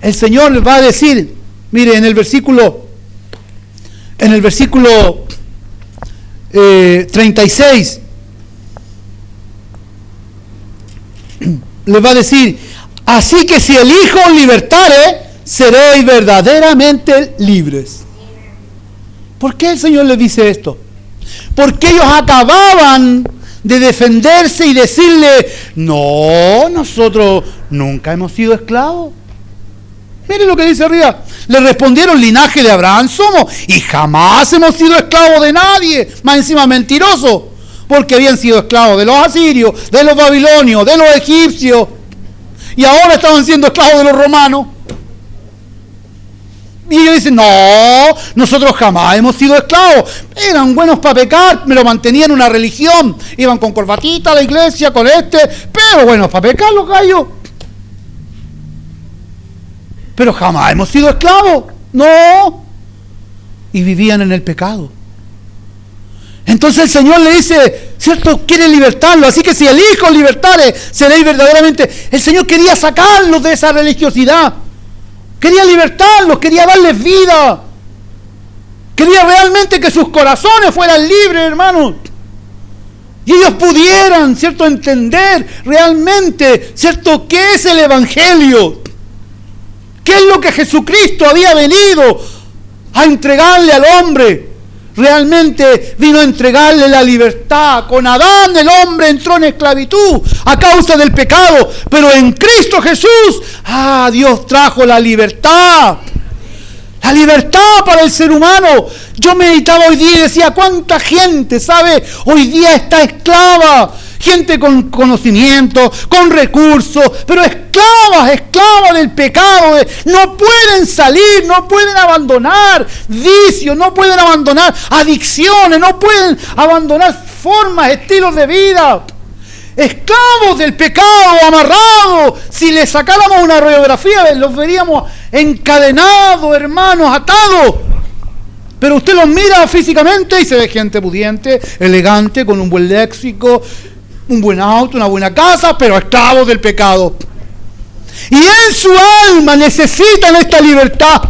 el Señor les va a decir, mire, en el versículo 36, les va a decir, así que si el Hijo os libertare, seréis verdaderamente libres. ¿Por qué el Señor les dice esto? Porque ellos acababan de defenderse y decirle, no, nosotros nunca hemos sido esclavos. Miren lo que dice arriba. Le respondieron, linaje de Abraham somos y jamás hemos sido esclavos de nadie. Más encima mentirosos, porque habían sido esclavos de los asirios, de los babilonios, de los egipcios, y ahora estaban siendo esclavos de los romanos. Y ellos dicen, no, nosotros jamás hemos sido esclavos. Eran buenos para pecar, me lo mantenían una religión. Iban con corbatita a la iglesia, con pero buenos para pecar los gallos. Pero jamás hemos sido esclavos. No. Y vivían en el pecado. Entonces el Señor le dice, ¿cierto? Quiere libertarlo. Así que si el Hijo libertare, seréis verdaderamente. El Señor quería sacarlos de esa religiosidad. Quería libertarlos, quería darles vida. Quería realmente que sus corazones fueran libres, hermanos. Y ellos pudieran, ¿cierto?, entender realmente, ¿cierto?, qué es el Evangelio. ¿Qué es lo que Jesucristo había venido a entregarle al hombre? Realmente vino a entregarle la libertad. Con Adán el hombre entró en esclavitud a causa del pecado, pero en Cristo Jesús, Dios trajo la libertad. La libertad para el ser humano. Yo meditaba hoy día y decía, ¿cuánta gente, sabe, hoy día está esclava? Gente con conocimiento, con recursos, pero esclavas del pecado. No pueden salir, no pueden abandonar vicios, no pueden abandonar adicciones, no pueden abandonar formas, estilos de vida. Esclavos del pecado, amarrados. Si le sacáramos una radiografía, los veríamos encadenados, hermanos, atados. Pero usted los mira físicamente y se ve gente pudiente, elegante, con un buen léxico, un buen auto, una buena casa, pero esclavos del pecado. Y en su alma necesitan esta libertad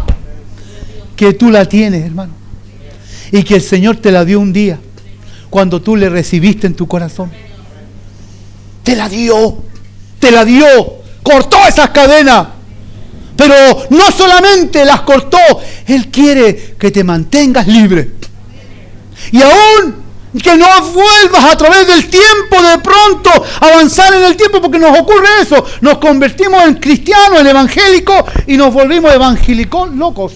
que tú la tienes, hermano, y que el Señor te la dio un día cuando tú le recibiste en tu corazón. Te la dio, cortó esas cadenas, pero no solamente las cortó, Él quiere que te mantengas libre. Y aún que no vuelvas a través del tiempo de pronto a avanzar en el tiempo, porque nos ocurre eso, nos convertimos en cristianos, en evangélicos, y nos volvimos evangélicos locos.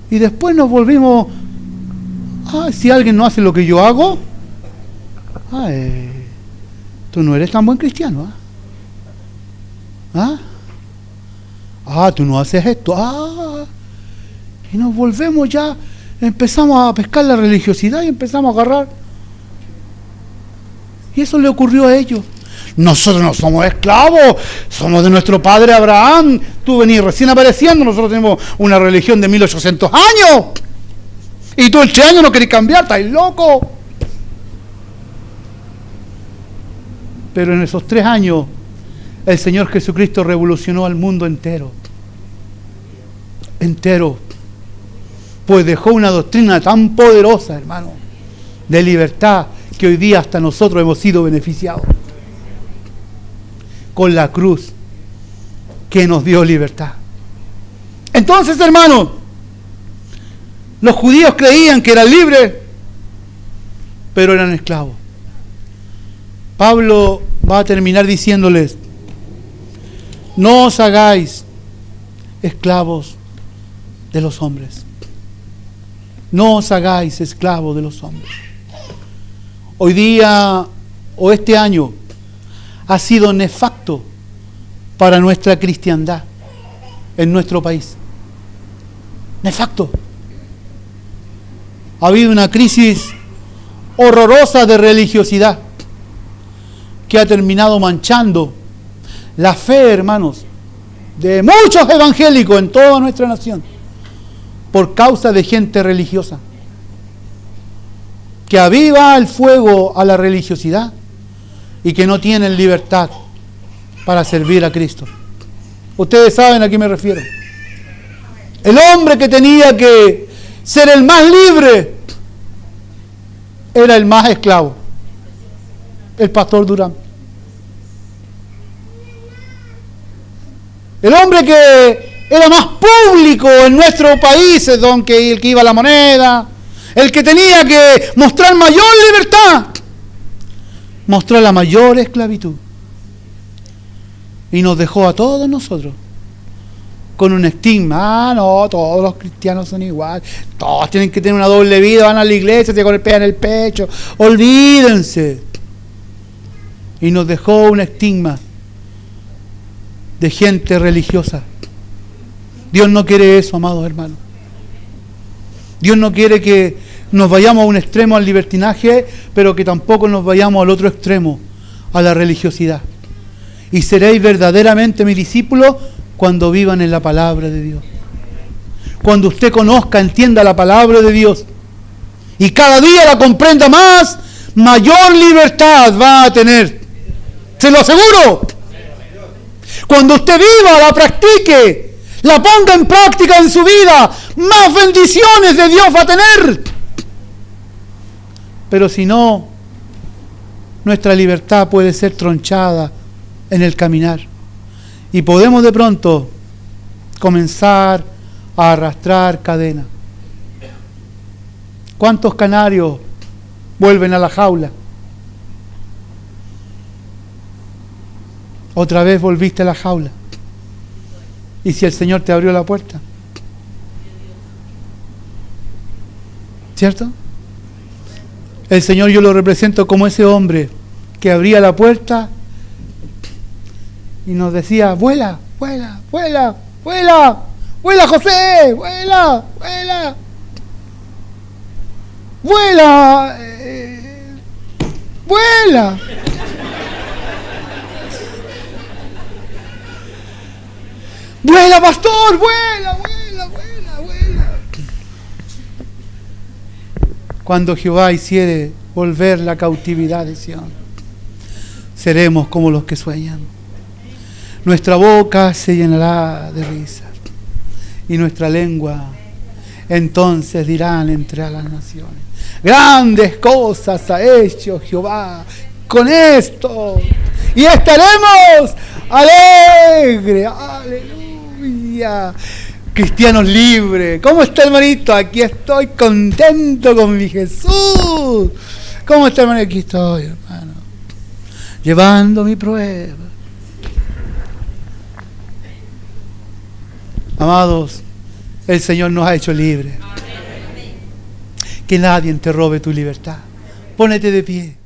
Y después nos volvimos, si alguien no hace lo que yo hago, tú no eres tan buen cristiano. Tú no haces esto. Y nos volvemos ya, empezamos a pescar la religiosidad y empezamos a agarrar. Y eso le ocurrió a ellos. Nosotros no somos esclavos, somos de nuestro padre Abraham. Tú venís recién apareciendo, nosotros tenemos una religión de 1800 años. Y tú en 3 años no querés cambiar, estás loco. Pero en esos 3 años, el Señor Jesucristo revolucionó al mundo entero. Pues dejó una doctrina tan poderosa, hermano, de libertad, que hoy día hasta nosotros hemos sido beneficiados. Con la cruz que nos dio libertad. Entonces, hermano, los judíos creían que eran libres, pero eran esclavos. Pablo va a terminar diciéndoles: no os hagáis esclavos de los hombres. No os hagáis esclavos de los hombres. Hoy día, o este año, ha sido nefasto para nuestra cristiandad en nuestro país. Nefasto. Ha habido una crisis horrorosa de religiosidad que ha terminado manchando la fe, hermanos, de muchos evangélicos en toda nuestra nación, por causa de gente religiosa que aviva el fuego a la religiosidad y que no tienen libertad para servir a Cristo. Ustedes saben a qué me refiero. El hombre que tenía que ser el más libre era el más esclavo, el pastor Durán. El hombre que era más público en nuestro país, el que iba a la moneda, el que tenía que mostrar mayor libertad, mostró la mayor esclavitud. Y nos dejó a todos nosotros con un estigma. No, todos los cristianos son igual, todos tienen que tener una doble vida, van a la iglesia, se golpean el pecho, olvídense. Y nos dejó un estigma de gente religiosa. Dios no quiere eso, amados hermanos. Dios no quiere que nos vayamos a un extremo al libertinaje, pero que tampoco nos vayamos al otro extremo, a la religiosidad. Y seréis verdaderamente mis discípulos cuando vivan en la palabra de Dios. Cuando usted conozca, entienda la palabra de Dios y cada día la comprenda más, mayor libertad va a tener. Se lo aseguro. Cuando usted viva, la practique, la ponga en práctica en su vida, más bendiciones de Dios va a tener. Pero si no, nuestra libertad puede ser tronchada en el caminar. Y podemos de pronto comenzar a arrastrar cadenas. ¿Cuántos canarios vuelven a la jaula? Otra vez volviste a la jaula. ¿Y si el Señor te abrió la puerta? ¿Cierto? El Señor yo lo represento como ese hombre que abría la puerta y nos decía, vuela, vuela, vuela, vuela, vuela José, vuela, vuela, vuela, vuela. Vuela, pastor, vuela, vuela, vuela, vuela. Cuando Jehová hiciere volver la cautividad de Sión, seremos como los que sueñan. Nuestra boca se llenará de risa y nuestra lengua entonces dirán entre las naciones, grandes cosas ha hecho Jehová con esto y estaremos alegres. Aleluya. Cristianos libres. ¿Cómo está, hermanito? Aquí estoy contento con mi Jesús. ¿Cómo está, hermano? Aquí estoy, hermano, llevando mi prueba. Amados, el Señor nos ha hecho libres. Que nadie te robe tu libertad. Pónete de pie.